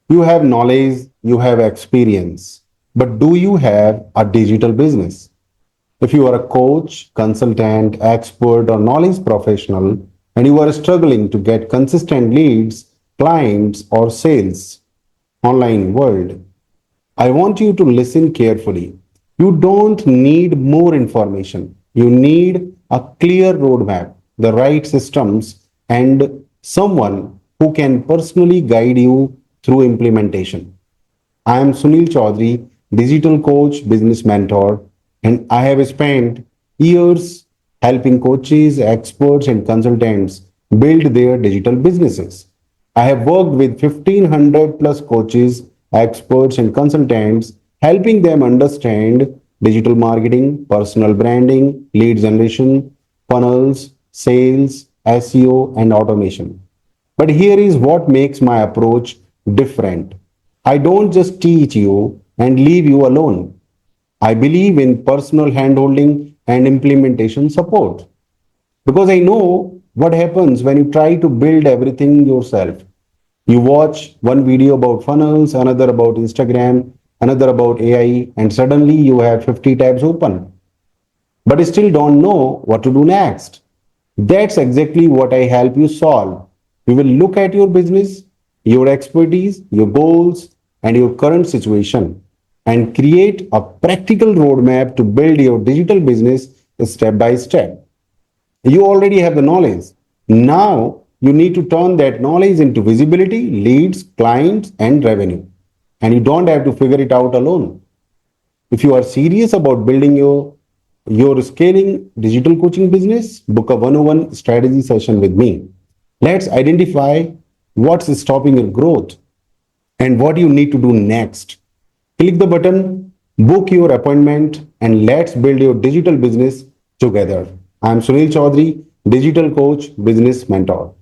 You have knowledge, you have experience, but do you have a digital business? If you are a coach, consultant, expert, or knowledge professional, and you are struggling to get consistent leads, clients, or sales online world, I want you to listen carefully. You don't need more information. You need a clear roadmap, the right systems, and someone who can personally guide you through implementation. I am Sunil Chaudhary, digital coach, business mentor, and I have spent years helping coaches, experts, and consultants build their digital businesses. I have worked with 1500 plus coaches, experts, and consultants, helping them understand digital marketing, personal branding, lead generation, funnels, sales, SEO, and automation. But here is what makes my approach different. I don't just teach you and leave you alone. I believe in personal handholding and implementation support because I know what happens when you try to build everything yourself. You watch one video about funnels, another about Instagram, another about AI, and suddenly you have 50 tabs open, but still don't know what to do next. That's exactly what I help you solve. We will look at your business, your expertise, your goals, and your current situation and create a practical roadmap to build your digital business step by step. You already have the knowledge. Now you need to turn that knowledge into visibility, leads, clients, and revenue. And you don't have to figure it out alone. If you are serious about building your scaling digital coaching business, book a 101 strategy session with me. Let's identify what's stopping your growth and what you need to do next. Click the button, book your appointment, and let's build your digital business together. I'm Sunil Chaudhary, digital coach, business mentor.